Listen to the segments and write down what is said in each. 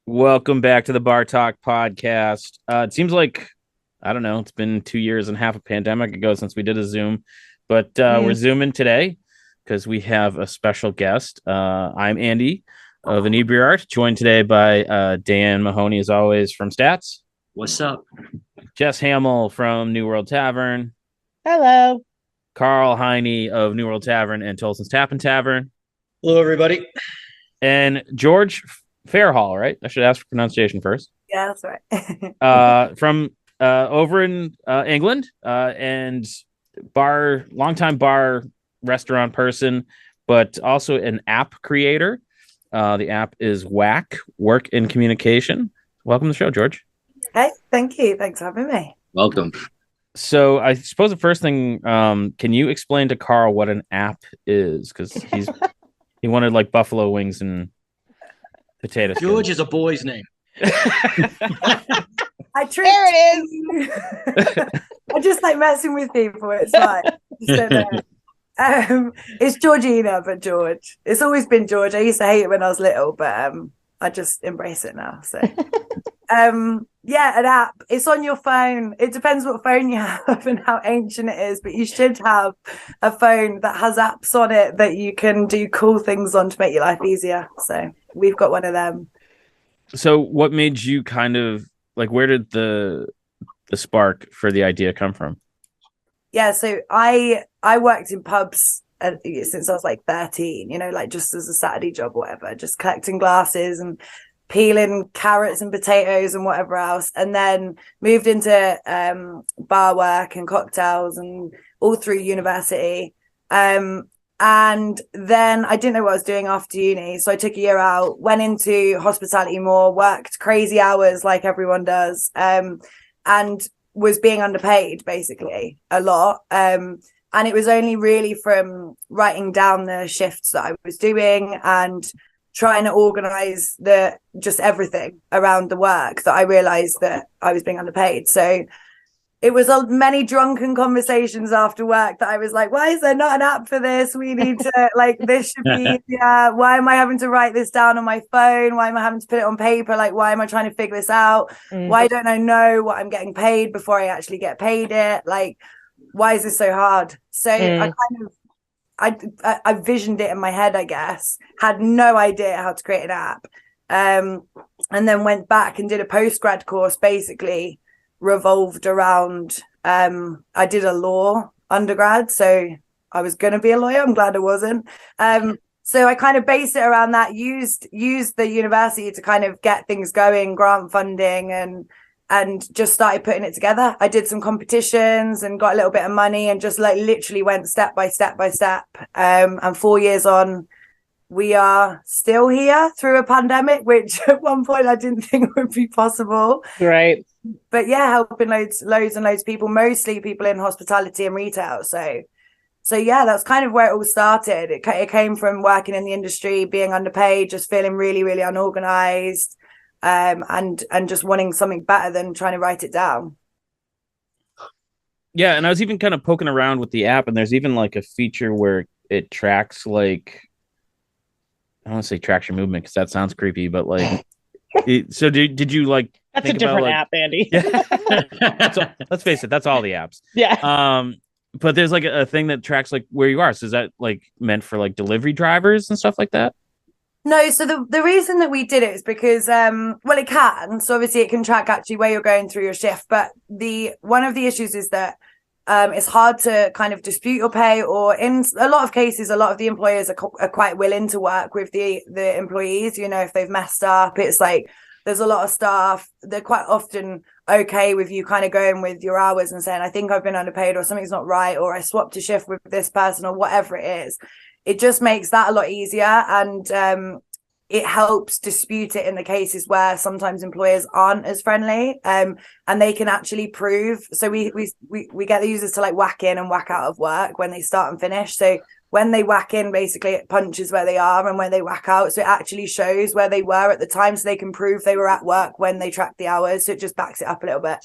Welcome back to the Bar Talk podcast. It seems like, I don't know, it's been 2 years and a half of pandemic ago since we did a Zoom, but we're Zooming today because we have a special guest. I'm Andy of Inebriart, joined today by Dan Mahoney, as always, from Stats. What's up? Jess Hamill from New World Tavern. Hello. Karl Heine of New World Tavern and Tolson's Tap and Tavern. Hello, everybody. And George Fairhall, right? I should ask for pronunciation first. Yeah, that's right. From over in England, and longtime bar restaurant person, but also an app creator. The app is WAC, Work in Communication. Welcome to the show, George. Hey, thank you. Thanks for having me. Welcome. So I suppose the first thing, can you explain to Karl what an app is? Because he wanted like buffalo wings and potato skins. George is a boy's name. I tricked there it is. I just like messing with people. It's fine. It's Georgina, but George. It's always been George. I used to hate it when I was little, but I just embrace it now. So yeah, an app. It's on your phone. It depends what phone you have and how ancient it is, but you should have a phone that has apps on it that you can do cool things on to make your life easier. So we've got one of them. So what made you kind of like, where did the spark for the idea come from? Yeah, so I worked in pubs since I was like 13, like just as a Saturday job or whatever, just collecting glasses and peeling carrots and potatoes and whatever else, and then moved into bar work and cocktails and all through university. And then I didn't know what I was doing after uni, so I took a year out, went into hospitality more, worked crazy hours like everyone does, and was being underpaid basically a lot. And it was only really from writing down the shifts that I was doing and trying to organize just everything around the work that I realized that I was being underpaid. So it was many drunken conversations after work that I was like, why is there not an app for this? We need to, like, this should be, yeah. Why am I having to write this down on my phone? Why am I having to put it on paper? Like, why am I trying to figure this out? Why don't I know what I'm getting paid before I actually get paid it? Like, why is this so hard? So I visioned it in my head, I guess, had no idea how to create an app. And then went back and did a postgrad course, basically revolved around, I did a law undergrad. So I was going to be a lawyer. I'm glad I wasn't. So I kind of based it around that, used the university to kind of get things going, grant funding, and just started putting it together. I did some competitions and got a little bit of money and just like literally went step by step by step. And 4 years on, we are still here through a pandemic, which at one point I didn't think would be possible. Right. But yeah, helping loads and loads of people, mostly people in hospitality and retail. So yeah, that's kind of where it all started. It came from working in the industry, being underpaid, just feeling really, really unorganized. And just wanting something better than trying to write it down. Yeah, and I was even kind of poking around with the app, and there's even like a feature where it tracks, like, I don't want to say tracks your movement because that sounds creepy, but like, so did you like? That's a different app, Andy. Yeah. Let's face it, that's all the apps. Yeah. But there's like a thing that tracks like where you are. So is that like meant for like delivery drivers and stuff like that? No, so the reason that we did it is because, well, it can. So obviously it can track actually where you're going through your shift. But one of the issues is that it's hard to kind of dispute your pay, or in a lot of cases, a lot of the employers are quite willing to work with the employees. If they've messed up, it's like there's a lot of staff. They're quite often okay with you kind of going with your hours and saying, I think I've been underpaid, or something's not right, or I swapped a shift with this person, or whatever it is. It just makes that a lot easier, and it helps dispute it in the cases where sometimes employers aren't as friendly, and they can actually prove. So we get the users to like whack in and whack out of work when they start and finish. So when they whack in, basically it punches where they are, and when they whack out, so it actually shows where they were at the time, so they can prove they were at work when they tracked the hours. So it just backs it up a little bit.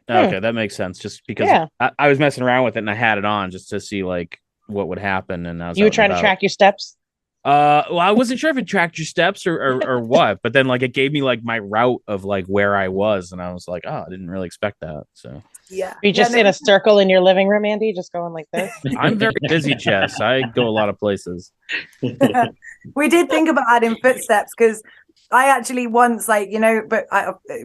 Okay, that makes sense. Just because I was messing around with it and I had it on just to see like what would happen, and I was you were trying to track your steps. Well, I wasn't sure if it tracked your steps or what, but then like it gave me like my route of like where I was, and I was like, oh, I didn't really expect that. So Yeah. You just in a circle in your living room, Andy, just going like this. I'm very busy, Jess. I go a lot of places. We did think about adding footsteps because I actually once, like, but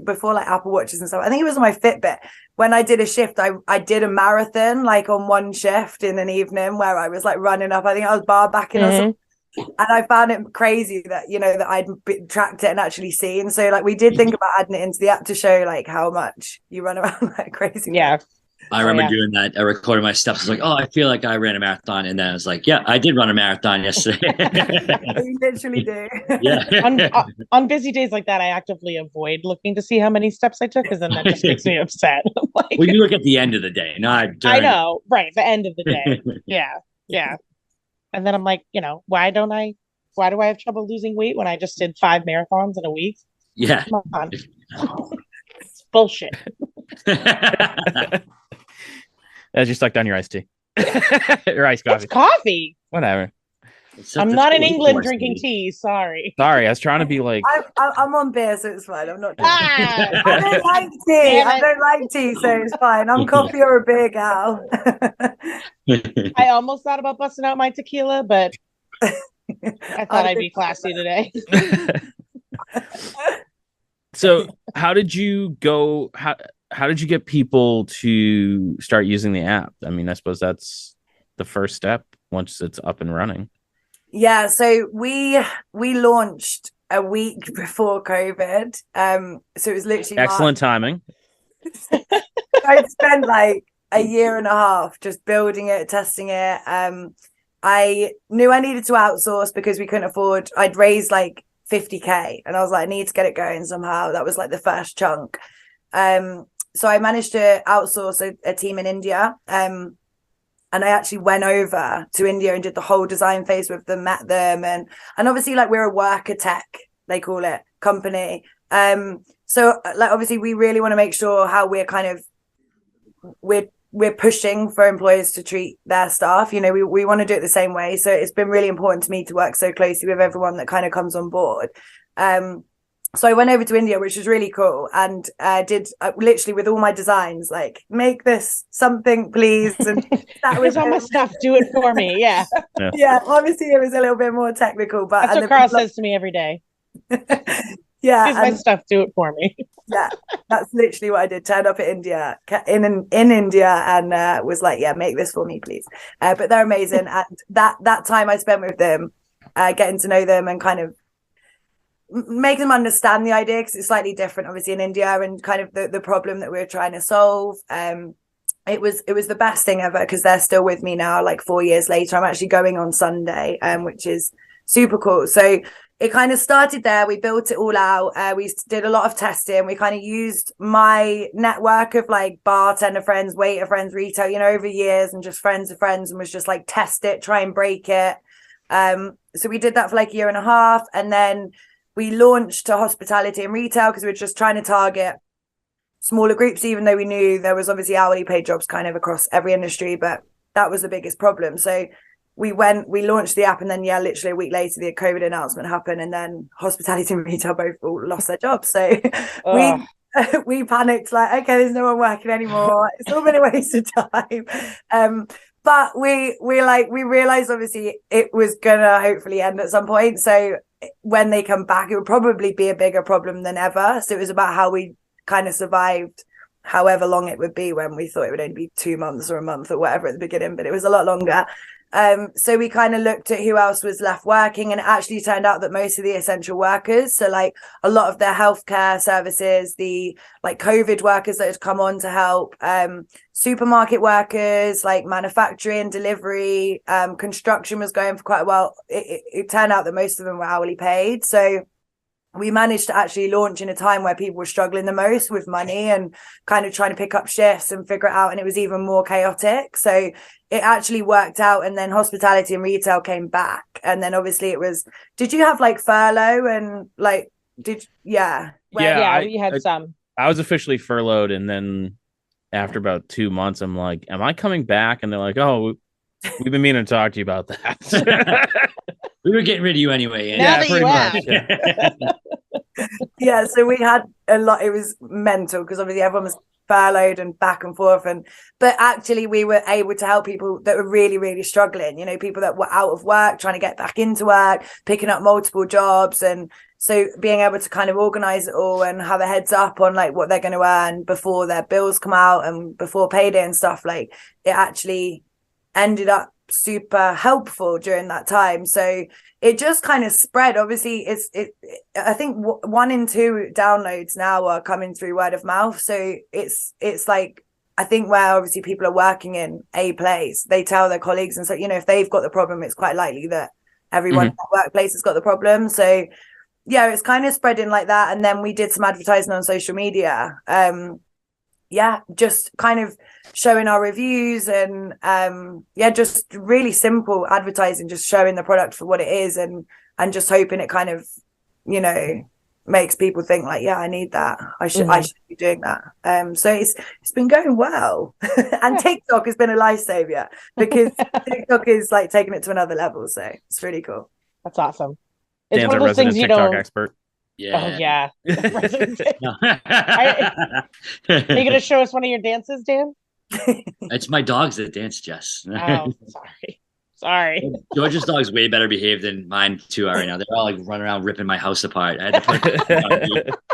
before like Apple Watches and stuff, I think it was on my Fitbit. When I did a shift, I did a marathon like on one shift in an evening where I was like running up. I think I was bar backing or something. And I found it crazy that, that I'd tracked it and actually seen. So like we did think about adding it into the app to show like how much you run around like crazy. Yeah. I remember doing that. I recorded my steps. I was like, oh, I feel like I ran a marathon. And then I was like, yeah, I did run a marathon yesterday. You literally do. Yeah. On busy days like that, I actively avoid looking to see how many steps I took because then that just makes me upset. Well, you look at the end of the day, not during. I know, right? The end of the day. Yeah. And then I'm like, why do I have trouble losing weight when I just did 5 marathons in a week? Yeah. Come on. It's bullshit. As you suck down your iced tea. Your iced coffee. It's coffee. Whatever. I'm not in England drinking tea. Sorry. I was trying to be like. I'm on beer, so it's fine. I'm not. I don't like tea. I don't like tea, so it's fine. I'm coffee or a beer gal. I almost thought about busting out my tequila, but I thought I'd be classy today. So, how did you go? How did you get people to start using the app? I mean, I suppose that's the first step once it's up and running. Yeah, so we launched a week before COVID. So it was literally excellent timing. I spent like a year and a half just building it, testing it. I knew I needed to outsource because we couldn't afford. I'd raised like 50K, and I was like, I need to get it going somehow. That was like the first chunk. So I managed to outsource a team in India. And I actually went over to India and did the whole design phase with them, met them. And obviously like we're a worker tech, they call it, company. So like, obviously we really want to make sure how we're kind of, we're pushing for employers to treat their staff. We want to do it the same way. So it's been really important to me to work so closely with everyone that kind of comes on board. So I went over to India, which was really cool, and did literally with all my designs, like, make this something, please. And that was all my stuff. Do it for me. Yeah. Yeah. Obviously, it was a little bit more technical, but that's what Karl says to me every day. Yeah. Here's my stuff. Do it for me. Yeah, that's literally what I did. Turned up at India, in India, and was like, yeah, make this for me, please. But they're amazing, and that time I spent with them, getting to know them and kind of make them understand the idea, because it's slightly different obviously in India, and kind of the problem that we're trying to solve. It was the best thing ever, because they're still with me now, like 4 years later. I'm actually going on Sunday, which is super cool. So it kind of started there. We built it all out. We did a lot of testing. We kind of used my network of like bartender friends, waiter friends, retail, over years, and just friends of friends, and was just like, test it, try and break it. So we did that for like a year and a half, and then we launched to hospitality and retail, because we were just trying to target smaller groups, even though we knew there was obviously hourly paid jobs kind of across every industry, but that was the biggest problem. So we launched the app, and then literally a week later the COVID announcement happened, and then hospitality and retail both all lost their jobs. So we panicked, like, okay, there's no one working anymore. It's all been a waste of time. But we realized obviously it was gonna hopefully end at some point. So when they come back, it would probably be a bigger problem than ever. So it was about how we kind of survived however long it would be, when we thought it would only be 2 months or a month or whatever at the beginning, but it was a lot longer. So we kind of looked at who else was left working, and it actually turned out that most of the essential workers, so like a lot of their healthcare services, the like COVID workers that had come on to help, supermarket workers, like manufacturing, delivery, construction was going for quite a while. It turned out that most of them were hourly paid. So we managed to actually launch in a time where people were struggling the most with money and kind of trying to pick up shifts and figure it out. And it was even more chaotic. So it actually worked out. And then hospitality and retail came back. And then obviously it was, did you have like furlough and like, we had some. I was officially furloughed. And then after about 2 months, I'm like, am I coming back? And they're like, oh, we've been meaning to talk to you about that. We were getting rid of you anyway. Now that pretty you much. have. Yeah. Yeah, so we had a lot. It was mental because obviously everyone was furloughed and back and forth, but actually we were able to help people that were really, really struggling, you know, people that were out of work trying to get back into work, picking up multiple jobs, and so being able to kind of organize it all and have a heads up on like what they're going to earn before their bills come out and before payday and stuff, like it actually ended up super helpful during that time. So it just kind of spread. Obviously I think 1 in 2 downloads now are coming through word of mouth, so it's like, I think where obviously people are working in a place, they tell their colleagues, and so, you know, if they've got the problem, it's quite likely that everyone in that workplace has got the problem. So yeah, it's kind of spreading like that. And then we did some advertising on social media, just kind of showing our reviews and just really simple advertising, just showing the product for what it is, and just hoping it kind of, you know, makes people think like, yeah, I need that, I should be doing that. So it's been going well. And TikTok has been a lifesaver because TikTok is like taking it to another level, so it's really cool. That's awesome. It's Dan's one a of those resident things you TikTok don't. expert. Yeah. Oh yeah. Are you gonna show us one of your dances, Dan? It's my dogs that dance, Jess. Oh, sorry. George's dog's way better behaved than mine too are right now. They're all like running around ripping my house apart. I had to put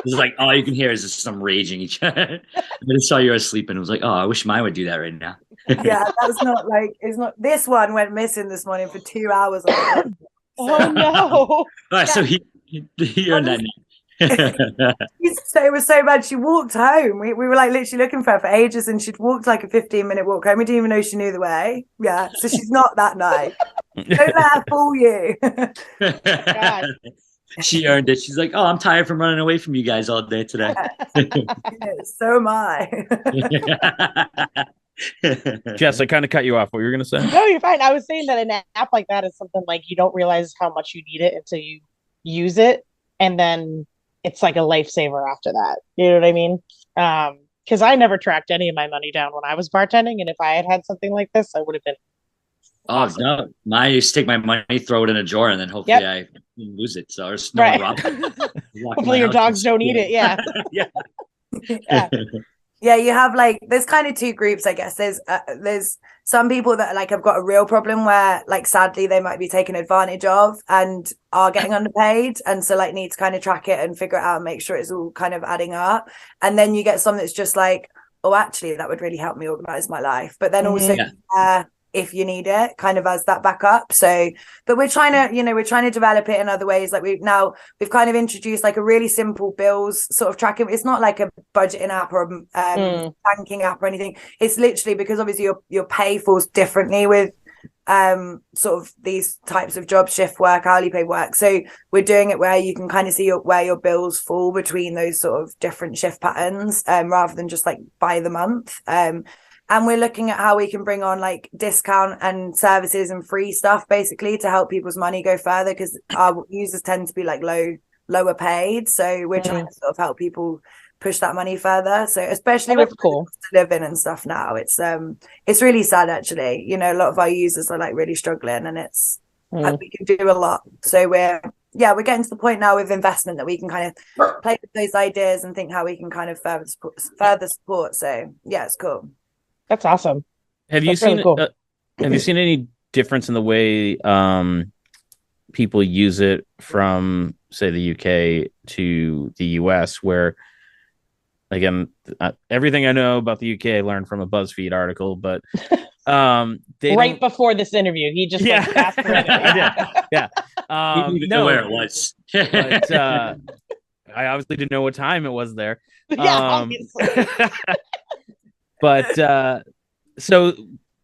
it's like all you can hear is just some raging each other. I just saw you were sleeping. I was like, oh, I wish mine would do that right now. Yeah, that's not like, it's not, this one went missing this morning for 2 hours. Oh no. So he earned that. So it was so bad. She walked home. We were like literally looking for her for ages, and she'd walked like a 15-minute walk home. We didn't even know she knew the way. Yeah, so she's not that nice. Don't let her fool you. God. She earned it. She's like, oh, I'm tired from running away from you guys all day today. So am I. Jess, I kind of cut you off. What were you going to say? No, you're fine. I was saying that an app like that is something like you don't realize how much you need it until you use it, and then it's like a lifesaver after that. You know what I mean? Because I never tracked any of my money down when I was bartending, and if I had something like this, I would have been. Awesome. No, I used to take my money, throw it in a drawer, and then hopefully I didn't lose it. So there's no Hopefully your dogs don't eat it. Yeah. Yeah. Yeah, you have like, there's kind of 2 groups, I guess. There's some people that like have got a real problem where like sadly they might be taken advantage of and are getting underpaid, and so like need to kind of track it and figure it out and make sure it's all kind of adding up. And then you get some that's just like, oh, actually that would really help me organize my life, but then also if you need it, kind of as that backup. So, but we're trying to develop it in other ways. Like we've kind of introduced like a really simple bills sort of tracking. It's not like a budgeting app or banking app or anything. It's literally because obviously your pay falls differently with sort of these types of jobs, shift work, hourly pay work. So we're doing it where you can kind of see where your bills fall between those sort of different shift patterns, rather than just like by the month. And we're looking at how we can bring on like discount and services and free stuff basically to help people's money go further, because our users tend to be like lower paid. So we're trying to sort of help people push that money further. So especially with cool living and stuff now, it's really sad actually. You know, a lot of our users are like really struggling, and it's like, we can do a lot. So we're getting to the point now with investment that we can kind of play with those ideas and think how we can kind of further support. So yeah, it's cool. That's awesome. Have you seen any difference in the way people use it from, say, the UK to the US, where, again, everything I know about the UK I learned from a BuzzFeed article, but right before this interview, he just passed through it. He didn't even know where it was. But I obviously didn't know what time it was there. Obviously. But so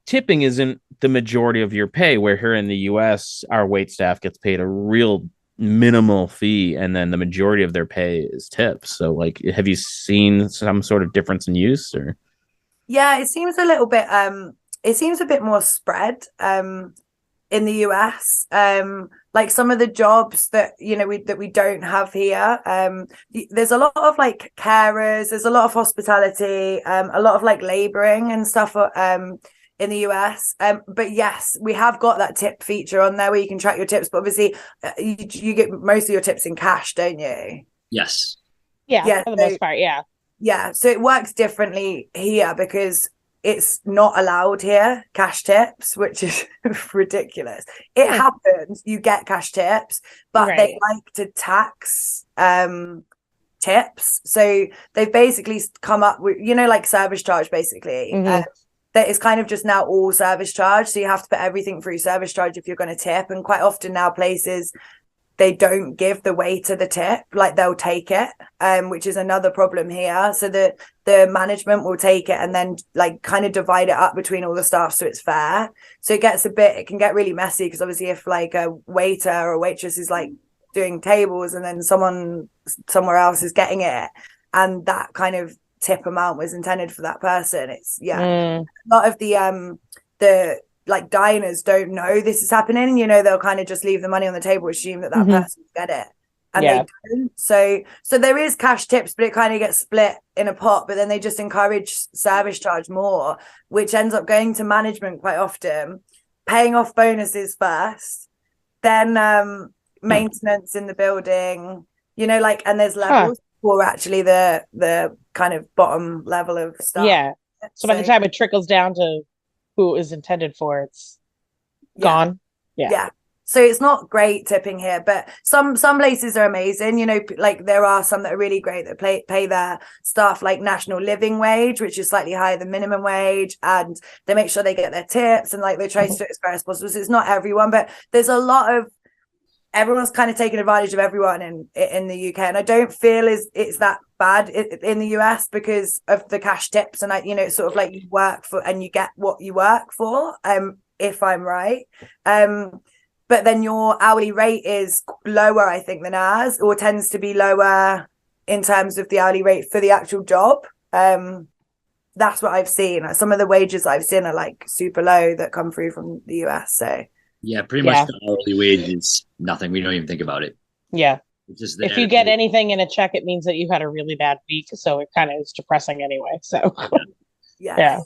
tipping isn't the majority of your pay, where here in the US, our wait staff gets paid a real minimal fee, and then the majority of their pay is tips. So like, have you seen some sort of difference in use? Or it seems a little bit a bit more spread in the US. Like some of the jobs that we don't have here, there's a lot of like carers, there's a lot of hospitality, a lot of like laboring and stuff in the US. But yes, we have got that tip feature on there where you can track your tips, but obviously you get most of your tips in cash, don't you? Yes. Yeah, for the most part, yeah. Yeah, so it works differently here because it's not allowed here, cash tips, which is ridiculous. It happens, you get cash tips, but they like to tax tips. So they've basically come up with, like service charge, basically. That is kind of just now all service charge. So you have to put everything through service charge if you're going to tip. And quite often now places, they don't give the waiter the tip, like they'll take it, which is another problem here. So the management will take it and then like kind of divide it up between all the staff so it's fair. So it can get really messy because obviously if like a waiter or a waitress is like doing tables and then someone somewhere else is getting it and that kind of tip amount was intended for that person, a lot of the like diners don't know this is happening, they'll kind of just leave the money on the table, assume that person will get it, and they don't. So there is cash tips, but it kind of gets split in a pot, but then they just encourage service charge more, which ends up going to management quite often, paying off bonuses first, then maintenance in the building, and there's levels for actually the kind of bottom level of stuff. Yeah. So by the time it trickles down to who is intended for, it's gone. Yeah. So it's not great tipping here, but some places are amazing. Like there are some that are really great that pay their staff like national living wage, which is slightly higher than minimum wage, and they make sure they get their tips and like they try to do it as fair as possible. So it's not everyone, but there's a lot of everyone's kind of taking advantage of everyone in the UK, and I don't feel it's that bad in the US because of the cash tips, and it's sort of like you work for and you get what you work for, if I'm right, but then your hourly rate is lower, I think, than ours, or tends to be lower in terms of the hourly rate for the actual job. That's what I've seen. Some of the wages I've seen are like super low that come through from the US. So yeah, pretty much the hourly wage is nothing. We don't even think about it. Yeah. It's just if you get anything in a check, it means that you had a really bad week. So it kind of is depressing anyway. So yeah.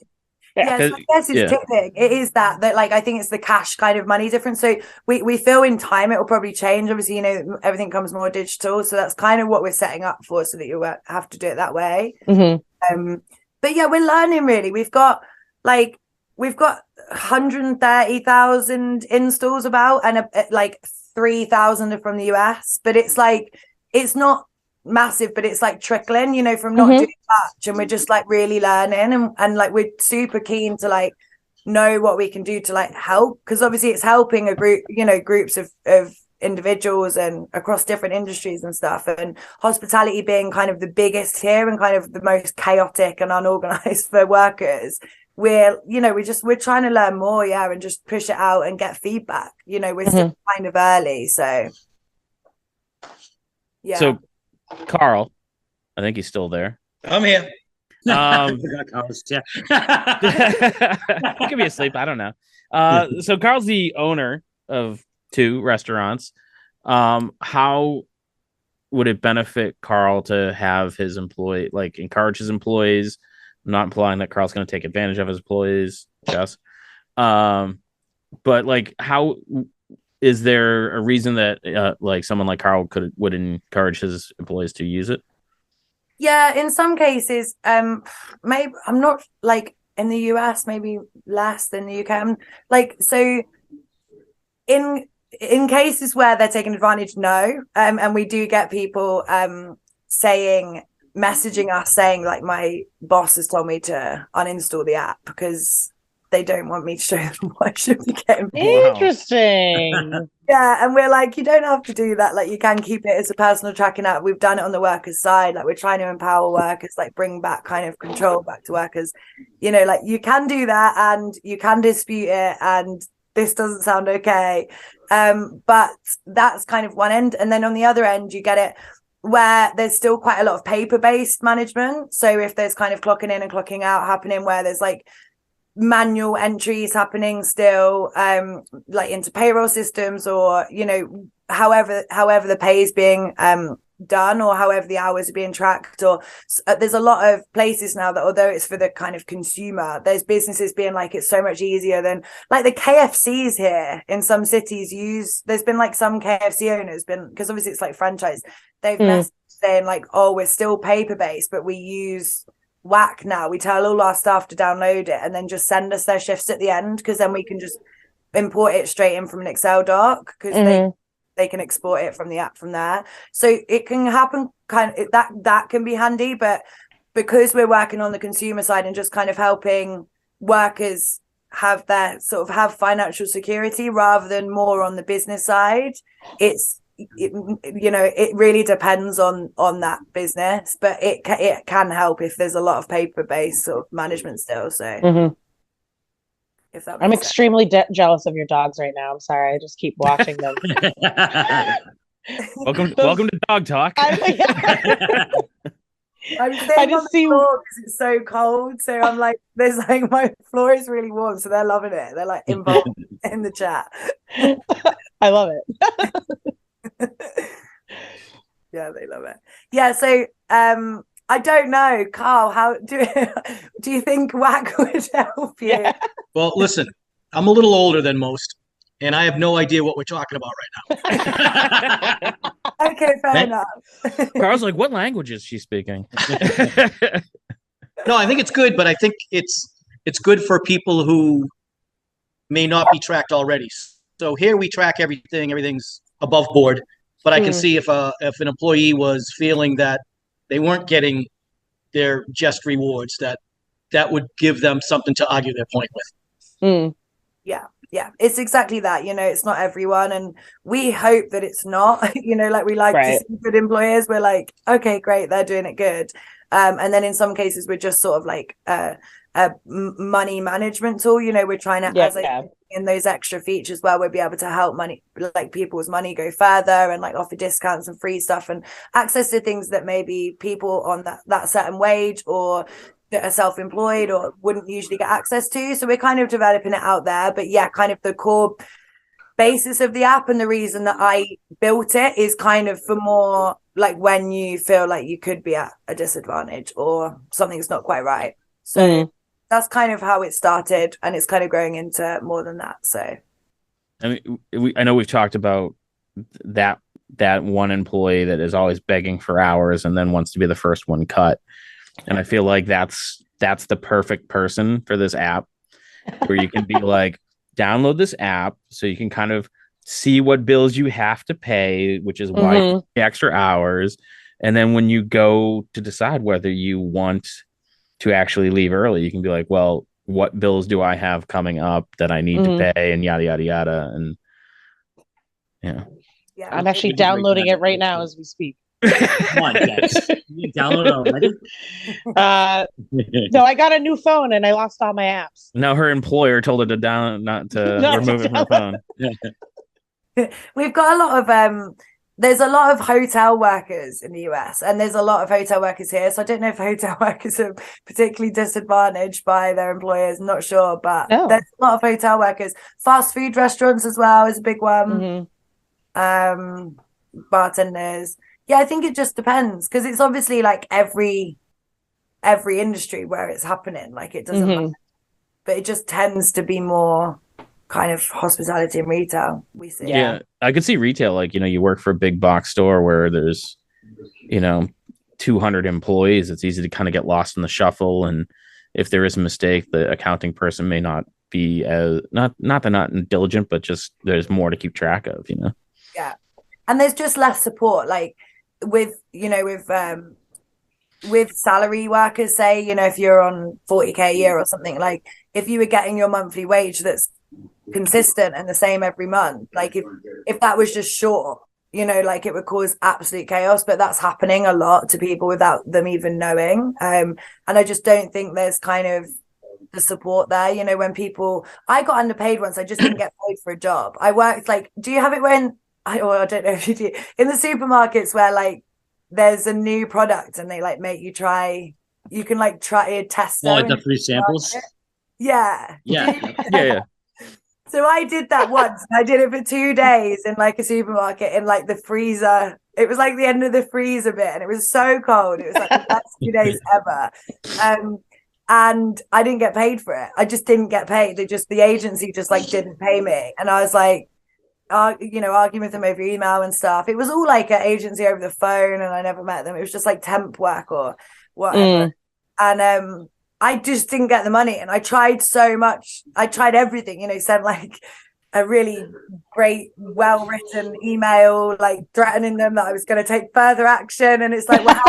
So I guess it's tipping. It is that like I think it's the cash kind of money difference. So we feel in time it will probably change. Obviously, everything comes more digital. So that's kind of what we're setting up for, so that you have to do it that way. But yeah, we're learning really. We've got 130,000 installs about, and like 3,000 are from the US, but it's like it's not massive, but it's like trickling, from not doing much, and we're just like really learning, and like we're super keen to like know what we can do to like help, because obviously it's helping a group, groups of individuals and across different industries and stuff, and hospitality being kind of the biggest here and kind of the most chaotic and unorganized for workers. We're trying to learn more, and just push it out and get feedback. We're still kind of early, so yeah. So Karl, I think he's still there. I'm here. He could be asleep. I don't know. So Karl's the owner of 2 restaurants. How would it benefit Karl to have his encourage his employees? I'm not implying that Karl's going to take advantage of his employees, Jess. But like, how is there a reason that like someone like Karl would encourage his employees to use it? Yeah, in some cases, maybe I'm not like in the US, maybe less than the UK. I'm like, so in cases where they're taking advantage, no, and we do get people messaging us saying like, my boss has told me to uninstall the app because they don't want me to show them what I should be getting. Interesting. Yeah, and we're like, you don't have to do that. Like, you can keep it as a personal tracking app. We've done it on the workers' side. Like, we're trying to empower workers, like bring back kind of control back to workers. Like you can do that and you can dispute it, and this doesn't sound okay. But that's kind of one end. And then on the other end, you get it where there's still quite a lot of paper-based management. So if there's kind of clocking in and clocking out happening, where there's like manual entries happening still, like into payroll systems, or however the pay is being done, or however the hours are being tracked. Or there's a lot of places now that, although it's for the kind of consumer, there's businesses being like, it's so much easier than like the KFCs here in some cities there's been like some KFC owners been, because obviously it's like franchise, they've messaged saying like, oh, we're still paper based, but we use WAC now. We tell all our staff to download it and then just send us their shifts at the end, because then we can just import it straight in from an Excel doc, because they can export it from the app from there. So it can happen that can be handy, but because we're working on the consumer side and just kind of helping workers have financial security rather than more on the business side, it really depends on that business, but it can help if there's a lot of paper-based sort of management still. So if that makes I'm extremely jealous of your dogs right now. I'm sorry, I just keep watching them. Welcome to Dog Talk. I'm staying on the floor because it's so cold. So I'm like, there's like, my floor is really warm, so they're loving it. They're like involved in the chat. I love it. Yeah, they love it. Yeah, so I don't know, Karl, how do you think WAC would help you? Yeah. Well, listen, I'm a little older than most, and I have no idea what we're talking about right now. Okay, fair enough. Karl's like, what language is she speaking? No, I think it's good, but I think it's good for people who may not be tracked already. So here we track everything; everything's above board. But I can see if an employee was feeling that they weren't getting their just rewards, that would give them something to argue their point with. Yeah, it's exactly that. It's not everyone, and we hope that it's not. Like we like to see good employers. We're like, okay, great, they're doing it good. And then in some cases, we're just sort of like a money management tool. We're trying to in those extra features where we'll be able to help people's money go further, and like offer discounts and free stuff and access to things that maybe people on that certain wage or that are self-employed or wouldn't usually get access to. So we're kind of developing it out there. But yeah, kind of the core basis of the app and the reason that I built it is kind of for more like when you feel like you could be at a disadvantage or something's not quite right. So that's kind of how it started, and it's kind of growing into more than that. So I mean, I know we've talked about that one employee that is always begging for hours and then wants to be the first one cut. And I feel like that's the perfect person for this app, where you can be like, download this app so you can kind of see what bills you have to pay, which is why you pay extra hours. And then when you go to decide whether you want to actually leave early, you can be like, well, what bills do I have coming up that I need to pay, and yada, yada, yada. And yeah, I'm actually downloading it right now as we speak. Come on, Jess. You download it already? No, I got a new phone and I lost all my apps. No, her employer told her to not to remove it from her phone. We've got a lot of there's a lot of hotel workers in the US, and there's a lot of hotel workers here. So I don't know if hotel workers are particularly disadvantaged by their employers. Not sure, but there's a lot of hotel workers. Fast food restaurants as well is a big one. Bartenders. Yeah, I think it just depends, because it's obviously like every industry where it's happening. Like it doesn't matter, but it just tends to be more kind of hospitality and retail. We see. Yeah, I could see retail. Like, you work for a big box store where there's, 200 employees. It's easy to kind of get lost in the shuffle. And if there is a mistake, the accounting person may not be as not they're not diligent, but just there's more to keep track of. Yeah, and there's just less support. Like with salary workers, say, if you're on 40k a year or something, like if you were getting your monthly wage that's consistent and the same every month, like if that was just short, like it would cause absolute chaos. But that's happening a lot to people without them even knowing, and I just don't think there's kind of the support there. When I got underpaid once, I just didn't get paid for a job. I worked like, do you have it when I don't know if you do, in the supermarkets where like there's a new product and they like make you try a test. Oh, like the free samples? Yeah. Yeah. So I did that once. I did it for 2 days in like a supermarket in like the freezer It was like the end of the freeze a bit, and it was so cold. It was like the best 2 days ever. And I didn't get paid for it. I just didn't get paid. The agency just like didn't pay me. And I was like, arguing with them over email and stuff. It was all like an agency over the phone, and I never met them. It was just like temp work or whatever. And I just didn't get the money. And I tried so much. I tried everything, sent like a really great, well-written email, like threatening them that I was going to take further action. And it's like, well,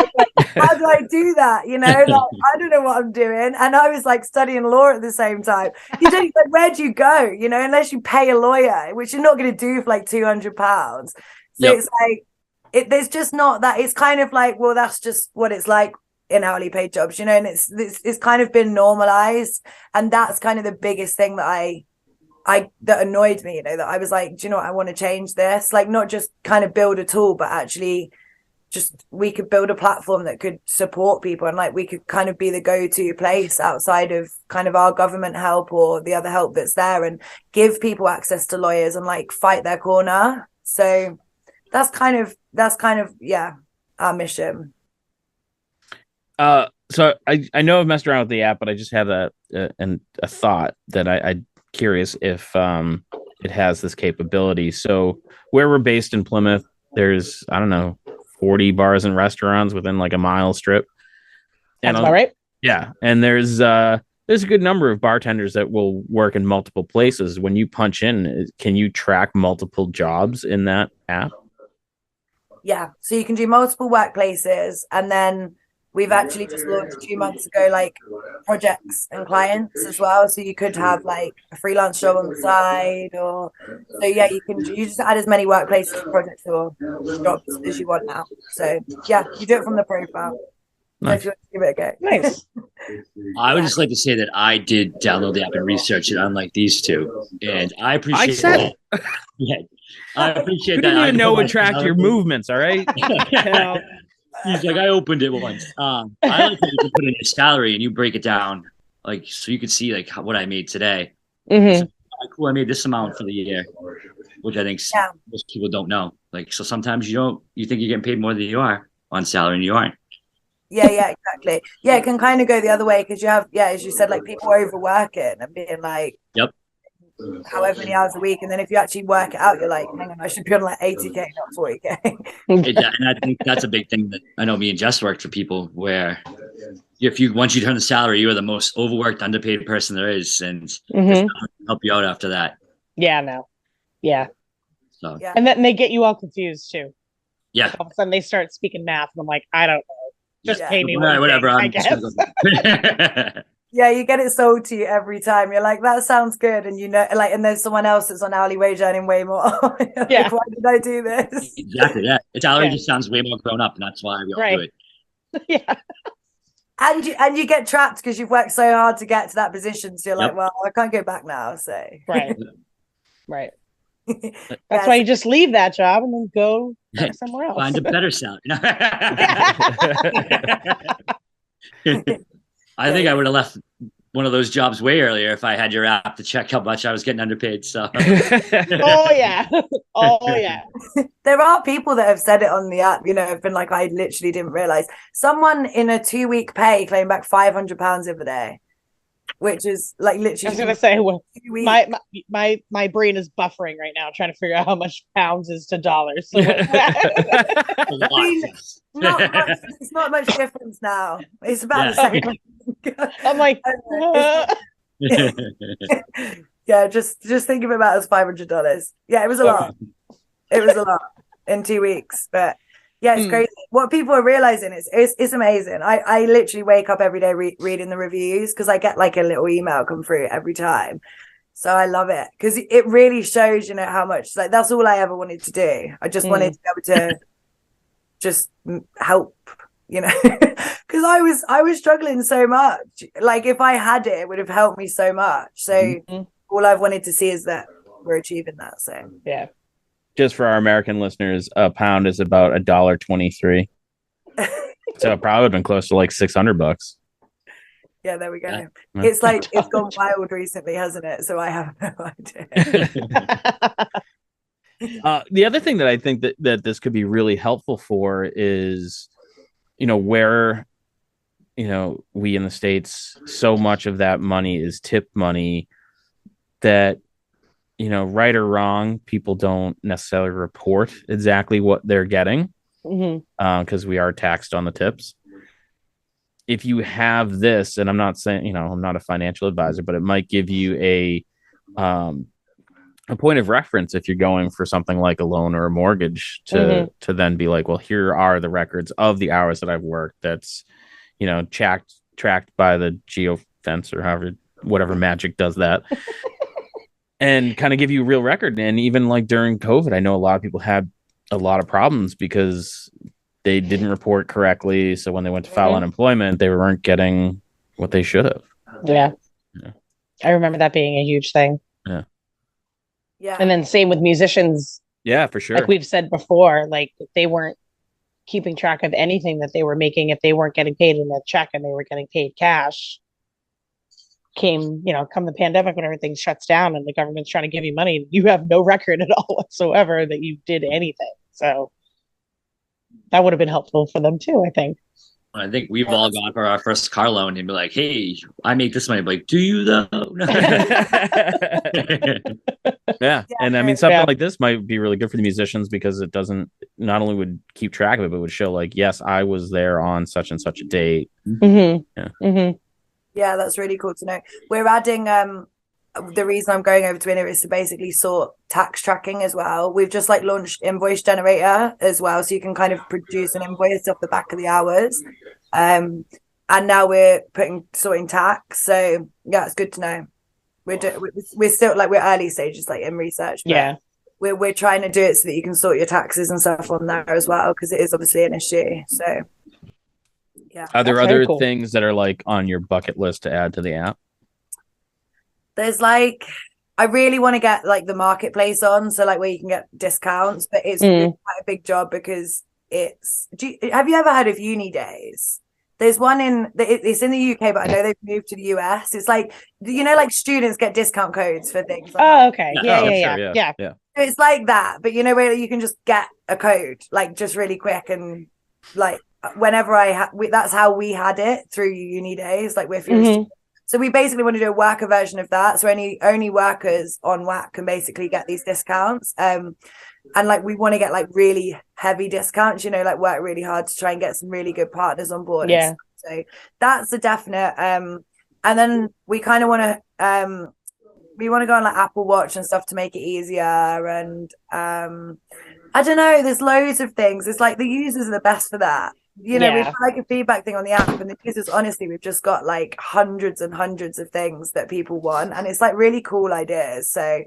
how do I do that? Like, I don't know what I'm doing. And I was like studying law at the same time. Like, where do you go? Unless you pay a lawyer, which you're not going to do for like £200. So it's like, there's just not that. It's kind of like, well, that's just what it's like in hourly paid jobs, and it's kind of been normalized. And that's kind of the biggest thing that that annoyed me, that I was like, do you know what, I want to change this, like not just kind of build a tool, but actually just we could build a platform that could support people, and like we could kind of be the go-to place outside of kind of our government help or the other help that's there, and give people access to lawyers and like fight their corner. So that's kind of our mission. So I know I've messed around with the app, but I just have a thought that I curious if it has this capability. So where we're based in Plymouth, there's, I don't know, 40 bars and restaurants within like a mile strip. That's all right. Yeah. And there's a good number of bartenders that will work in multiple places. When you punch in, can you track multiple jobs in that app? Yeah. So you can do multiple workplaces, and then we've actually just launched 2 months ago, like projects and clients as well. So you could have like a freelance job on the side, or so yeah, you just add as many workplaces, projects, or jobs as you want now. So yeah, you do it from the profile. Nice. So if you want to give it a go. Nice. I would just like to say that I did download the app and research it, unlike these two, and I appreciate that. Yeah, I appreciate that. You didn't even know it tracked your movements. All right. He's like, I opened it once. I like that you can put in your salary and you break it down, like, so you could see like what I made today. So, cool, I made this amount for the year, which I think most people don't know. Like, so sometimes you think you're getting paid more than you are on salary, and you aren't. Yeah, exactly. Yeah, it can kind of go the other way, because you have, as you said, like people overworking and being like, however many hours a week, and then if you actually work it out, you're like, hang on, I should be on like 80k, not 40k. And I think that's a big thing that I know me and Jess worked for people, where once you turn the salary, you are the most overworked, underpaid person there is, and help you out after that. So and then they get you all confused too. Yeah, all of a sudden they start speaking math, and I'm like, I don't know, just pay me whatever. I guess. Yeah, you get it sold to you every time. You're like, that sounds good. And and there's someone else that's on hourly wage earning way more. Like, why did I do this? Exactly, yeah. Its hourly just sounds way more grown up, and that's why we all do it. Yeah. And you get trapped because you've worked so hard to get to that position. So you're like, well, I can't go back now. So Right. That's why you just leave that job and then go somewhere else. Find a better salary. I think I would have left one of those jobs way earlier if I had your app to check how much I was getting underpaid. So, oh yeah. There are people that have said it on the app. Have been like, I literally didn't realize. Someone in a 2-week pay claimed back £500 of the day, which is like literally. I was gonna say, my brain is buffering right now, trying to figure out how much pounds is to dollars. So it's not much difference now. It's about the same. I'm like, just think of it about as $500. Yeah, it was a lot. It was a lot in 2 weeks, but yeah, it's crazy. What people are realizing is it's amazing. I literally wake up every day reading the reviews, because I get like a little email come through every time. So I love it, because it really shows, how much, like, that's all I ever wanted to do. I just wanted to be able to just help, because I was struggling so much. Like, if I had it, it would have helped me so much. So all I've wanted to see is that we're achieving that. So yeah. Just for our American listeners, a pound is about $1.23. So it probably would have been close to like $600. Yeah, there we go. Yeah. It's like it's gone wild recently, hasn't it? So I have no idea. The other thing that I think that this could be really helpful for is, where, we in the States, so much of that money is tip money that, right or wrong, people don't necessarily report exactly what they're getting because we are taxed on the tips. If you have this, and I'm not saying, I'm not a financial advisor, but it might give you a point of reference if you're going for something like a loan or a mortgage to then be like, well, here are the records of the hours that I've worked. That's, tracked by the geofence or whatever magic does that. And kind of give you a real record. And even like during COVID, I know a lot of people had a lot of problems because they didn't report correctly. So when they went to file unemployment, they weren't getting what they should have. Yeah. I remember that being a huge thing. Yeah. And then same with musicians. Yeah, for sure. Like we've said before, like they weren't keeping track of anything that they were making if they weren't getting paid in a check and they were getting paid cash. Come the pandemic when everything shuts down and the government's trying to give you money, you have no record at all whatsoever that you did anything. So that would have been helpful for them too, I think. I think we've all gone for our first car loan and be like, hey, I make this money. I'm like, do you though? Yeah. And I mean, something like this might be really good for the musicians because it doesn't not only would keep track of it, but would show like, yes, I was there on such and such a date. Yeah, that's really cool to know. We're adding the reason I'm going over to Winner is to basically sort tax tracking as well. We've just like launched invoice generator as well, so you can kind of produce an invoice off the back of the hours. And now we're sorting tax. So yeah, it's good to know. We're still like we're early stages, like in research. Yeah, we're trying to do it so that you can sort your taxes and stuff on there as well, because it is obviously an issue. So yeah. Are there other things that are like on your bucket list to add to the app? There's like, I really want to get like the marketplace on, so like where you can get discounts, but it's really quite a big job because have you ever heard of Uni Days? There's one it's in the UK, but I know they've moved to the US. It's like, like students get discount codes for things. Like okay. Yeah. It's like that, but where you can just get a code like just really quick and like whenever that's how we had it through Uni Days, like if you're so we basically want to do a worker version of that, so only workers on WAC can basically get these discounts, and like we want to get like really heavy discounts, like work really hard to try and get some really good partners on board. So that's a definite and then we kind of want to go on like Apple Watch and stuff to make it easier, and I don't know, there's loads of things. It's like the users are the best for that. We've got like a feedback thing on the app, and the users, honestly, we've just got like hundreds and hundreds of things that people want, and it's like really cool ideas. So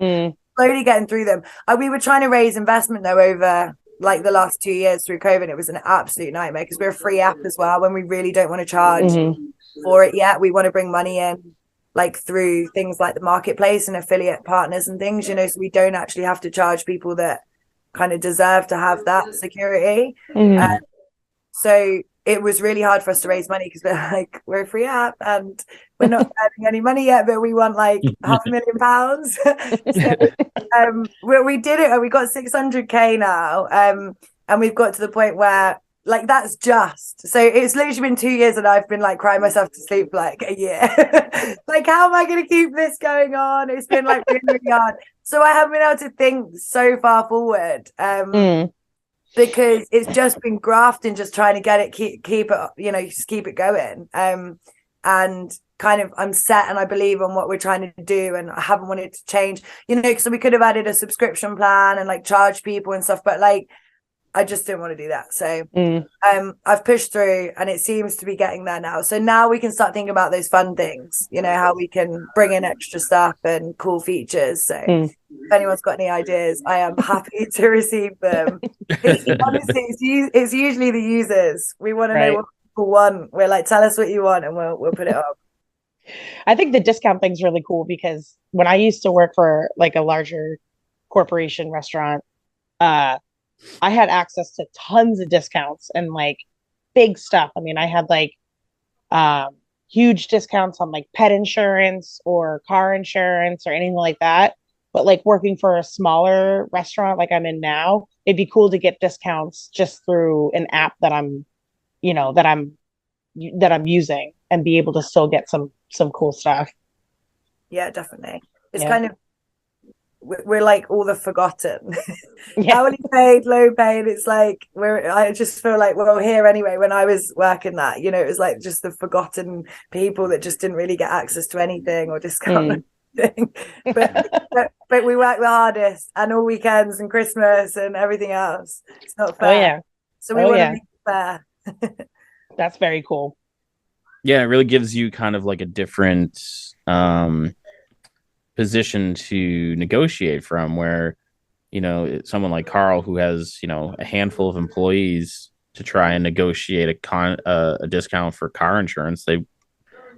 slowly getting through them. We were trying to raise investment though over like the last 2 years through COVID. It was an absolute nightmare because we're a free app as well. When we really don't want to charge for it yet, we want to bring money in like through things like the marketplace and affiliate partners and things. So we don't actually have to charge people that kind of deserve to have that security. So it was really hard for us to raise money because we're a free app and we're not earning any money yet, but we want like £500,000. So we did it and we got 600K now. And we've got to the point where like that's just, so it's literally been 2 years and I've been like crying myself to sleep like a year. Like, how am I going to keep this going on? It's been like really, really hard. So I haven't been able to think so far forward. Because it's just been grafting, just trying to get it, keep it, just keep it going. And kind of I'm set and I believe on what we're trying to do, and I haven't wanted to change, so we could have added a subscription plan and like charge people and stuff, but like I just didn't want to do that. So I've pushed through and it seems to be getting there now. So now we can start thinking about those fun things, how we can bring in extra stuff and cool features. So if anyone's got any ideas, I am happy to receive them. Honestly, it's usually the users. We want to know what people want. We're like, tell us what you want and we'll put it up. I think the discount thing's really cool because when I used to work for like a larger corporation restaurant, I had access to tons of discounts and like big stuff. I mean, I had like huge discounts on like pet insurance or car insurance or anything like that. but like working for a smaller restaurant like I'm in now, it'd be cool to get discounts just through an app that I'm, that I'm using and be able to still get some cool stuff. Yeah, definitely. It's kind of, we're like all the forgotten. Hourly paid, low paid. It's like I just feel like we're all here anyway. When I was working that, it was like just the forgotten people that just didn't really get access to anything or discount anything. But we work the hardest, and all weekends and Christmas and everything else. It's not fair. Oh yeah. So we want to be fair. That's very cool. Yeah, it really gives you kind of like a different position to negotiate from, where someone like Karl, who has a handful of employees, to try and negotiate a discount for car insurance, they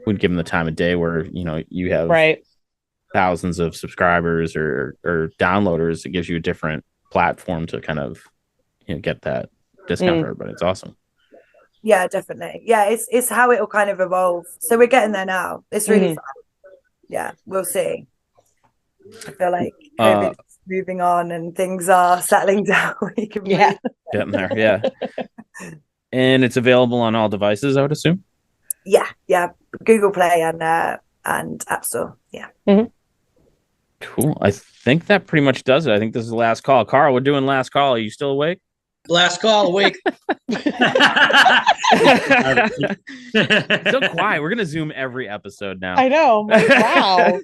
wouldn't give him the time of day, where you have thousands of subscribers or downloaders. It gives you a different platform to kind of get that discount for everybody. It's awesome. Yeah, definitely. Yeah, it's how it'll kind of evolve. So we're getting there now. It's really fun. Yeah, we'll see. I feel like COVID's moving on and things are settling down. We can getting there. Yeah. And it's available on all devices, I would assume. Yeah. Google Play and App Store. Yeah. Cool. I think that pretty much does it. I think this is the last call. Karl, we're doing last call. Are you still awake? Last call, awake. So quiet. We're gonna Zoom every episode now. I know. Wow.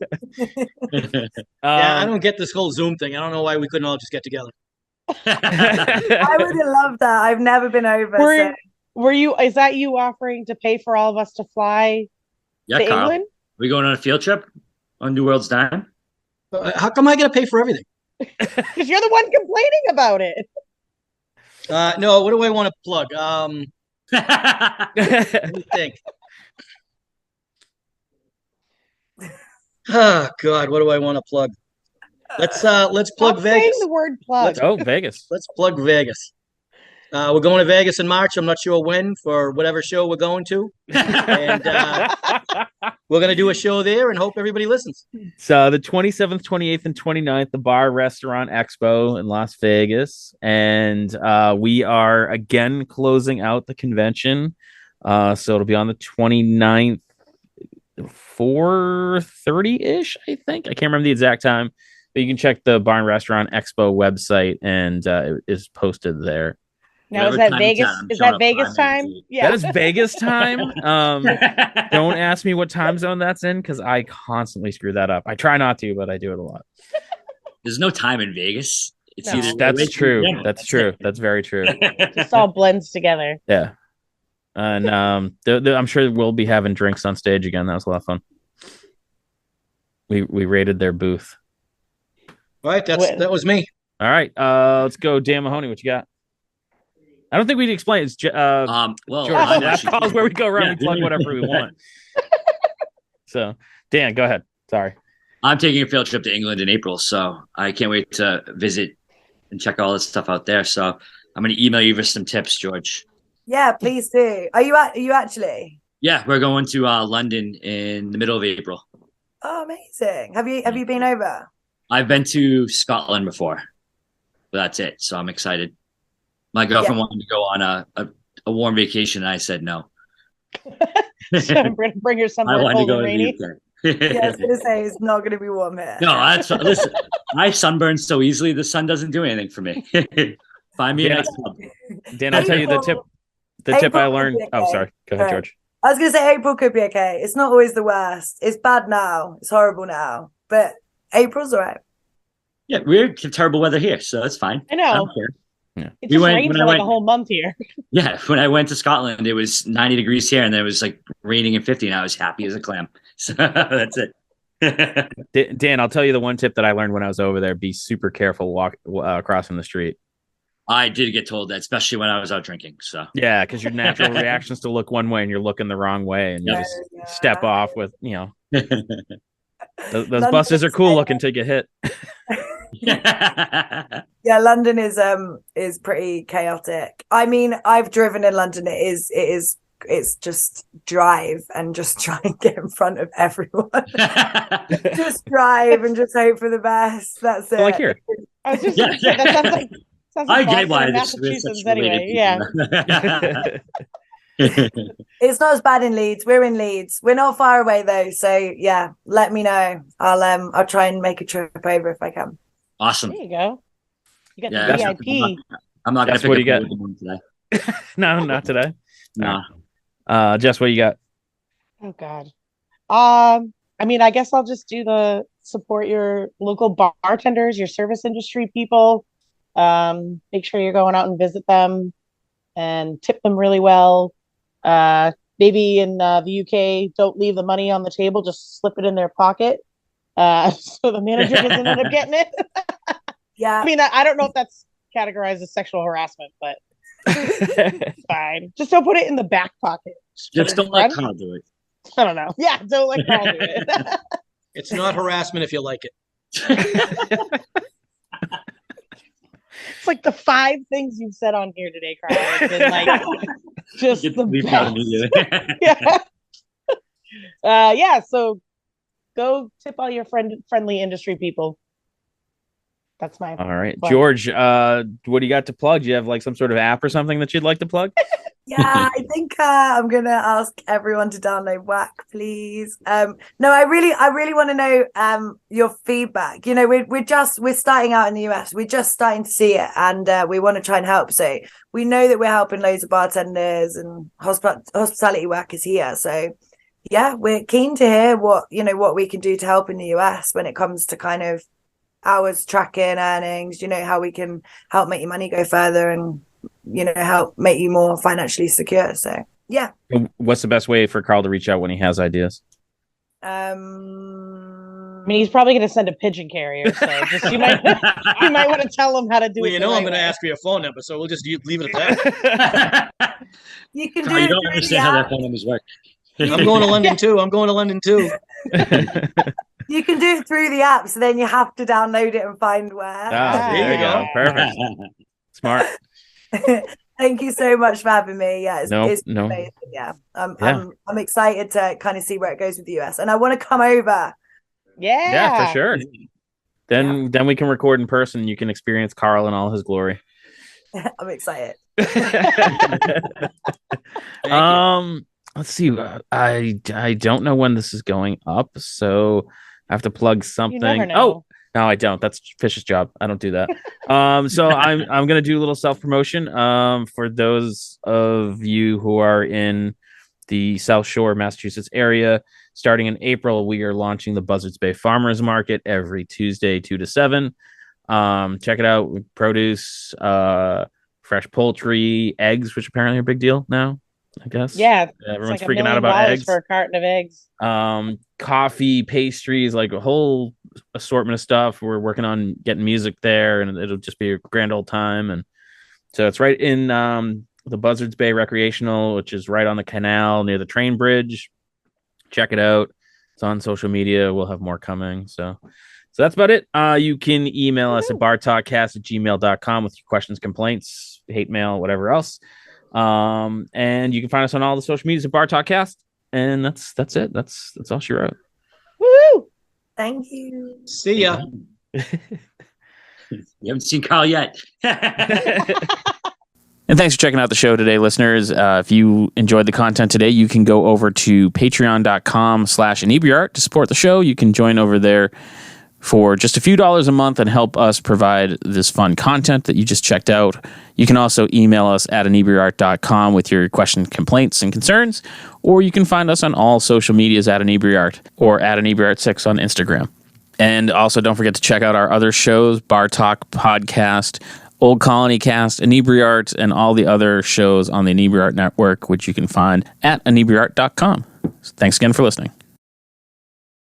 I don't get this whole Zoom thing. I don't know why we couldn't all just get together. I would have loved that. I've never been over. Is that you offering to pay for all of us to fly to Karl. England? We going on a field trip on New World's Dime? How come I got to pay for everything? Because you're the one complaining about it. No, what do I want to plug? Let me think. Oh God, what do I want to plug? Let's plug Vegas. Saying the word plug. Vegas. Let's plug Vegas. We're going to Vegas in March. I'm not sure when, for whatever show we're going to. And we're going to do a show there and hope everybody listens. So the 27th, 28th, and 29th, the Bar Restaurant Expo in Las Vegas. And we are again closing out the convention. So it'll be on the 29th, 4:30-ish, I think. I can't remember the exact time. But you can check the Bar Restaurant Expo website, and it is posted there. Now, is that Vegas? Is that Vegas time? Yeah, that is Vegas time. Don't ask me what time zone that's in, because I constantly screw that up. I try not to, but I do it a lot. There's no time in Vegas. It's either that's true. That's true. That's very true. It just all blends together. Yeah, and I'm sure we'll be having drinks on stage again. That was a lot of fun. We raided their booth. All right, that was me. All right, let's go. Dan Mahoney, what you got? I don't think we'd explain. It's George. That calls where we go around. We plug whatever we want. So, Dan, go ahead. Sorry. I'm taking a field trip to England in April, so I can't wait to visit and check all this stuff out there. So I'm going to email you for some tips, George. Yeah, please do. Are you actually? Yeah, we're going to London in the middle of April. Oh, amazing. Have you been over? I've been to Scotland before, but that's it. So I'm excited. My girlfriend wanted to go on a warm vacation, and I said no. So I'm going to bring her somewhere cold and rainy. Yeah, I was going to say it's not going to be warm here. No, listen. I sunburn so easily. The sun doesn't do anything for me. Find me a nice club. Dan, I'll tell you the tip. The tip I learned. Okay. Oh, sorry. Go ahead, George. I was going to say April could be okay. It's not always the worst. It's bad now. It's horrible now, but April's all right. Yeah, we're terrible weather here, so that's fine. I know. I don't care. Yeah. It just rained for like a whole month here. Yeah, when I went to Scotland, it was 90 degrees here, and then it was like raining and 50, and I was happy as a clam. So that's it. Dan, I'll tell you the one tip that I learned when I was over there: be super careful crossing the street. I did get told that, especially when I was out drinking. So yeah, because your natural reaction is to look one way, and you're looking the wrong way, and you just step off with those buses are cool looking till you get hit. Yeah, London is pretty chaotic. I mean, I've driven in London. It is it's just drive and just try and get in front of everyone. Just drive and just hope for the best. That's it. Like here. I was just gonna say, that sounds like I Boston get why and this is Massachusetts such related anyway. Yeah. It's not as bad in Leeds. We're in Leeds. We're not far away though. So yeah, let me know. I'll try and make a trip over if I can. Awesome. There you go. You got Yeah, the VIP. I'm not going Jess, to what pick do you up got? the one today. No, not today. No. Jess, what do you got? Oh God. I mean, I guess I'll just do the support your local bartenders, your service industry people. Make sure you're going out and visit them and tip them really well. Maybe in the UK, don't leave the money on the table, just slip it in their pocket. So the manager doesn't end up getting it. Yeah. I mean, I don't know if that's categorized as sexual harassment, but it's fine. Just don't put it in the back pocket. Just don't let Karl do it. I don't know. Yeah, don't let Karl do it. It's not harassment if you like it. It's like the 5 things you've said on here today, Karl. It's been like just the best. Yeah. Yeah. So go tip all your friendly industry people. That's my All right, plug. George. What do you got to plug? Do you have like some sort of app or something that you'd like to plug? Yeah, I think I'm gonna ask everyone to download WAC, please. No, I really want to know your feedback. You know, we're starting out in the US. We're just starting to see it, and we want to try and help. So we know that we're helping loads of bartenders, and hospitality WAC is here. So yeah, we're keen to hear what we can do to help in the US when it comes to kind of hours tracking, earnings. You know, how we can help make your money go further and help make you more financially secure. So yeah. What's the best way for Karl to reach out when he has ideas? I mean, he's probably going to send a pigeon carrier, so just you might want to tell him how to do it. Well, I'm going to ask for your phone number, so we'll just leave it at that. You can Karl, do you it don't through understand how their phone numbers work. I'm going to London too. You can do it through the app, so then you have to download it and find where. There you go. Perfect. Smart. Thank you so much for having me. Yeah, it's no. amazing. Yeah. I'm excited to kind of see where it goes with the US, and I want to come over. Yeah, for sure. Then we can record in person. You can experience Karl in all his glory. I'm excited. Let's see. I don't know when this is going up, so I have to plug something. You never know. Oh, no, I don't. That's Fish's job. I don't do that. So I'm gonna do a little self promotion. For those of you who are in the South Shore, Massachusetts area, starting in April, we are launching the Buzzards Bay Farmers Market every Tuesday, 2 to 7. Check it out. We produce fresh poultry, eggs, which apparently are a big deal now, I guess. Yeah, everyone's like freaking out about eggs for a carton of eggs. Coffee, pastries, like a whole assortment of stuff. We're working on getting music there, and it'll just be a grand old time. And so it's right in the Buzzards Bay Recreational, which is right on the canal near the train bridge. Check it out. It's on social media. We'll have more coming. So that's about it. You can email us at bartalkcast@gmail.com with your questions, complaints, hate mail, whatever else. And you can find us on all the social medias at Bar Talk Cast. And that's it. That's all she wrote. Woo! Thank you. See ya. You haven't seen Karl yet. And thanks for checking out the show today, listeners. If you enjoyed the content today, you can go over to patreon.com/inebriart to support the show. You can join over there for just a few dollars a month and help us provide this fun content that you just checked out. You can also email us at inebriart.com with your questions, complaints, and concerns, or you can find us on all social medias at inebriart or at inebriart6 on Instagram. And also don't forget to check out our other shows, Bar Talk Podcast, Old Colony Cast, Inebriart, and all the other shows on the Inebriart Network, which you can find at inebriart.com. Thanks again for listening.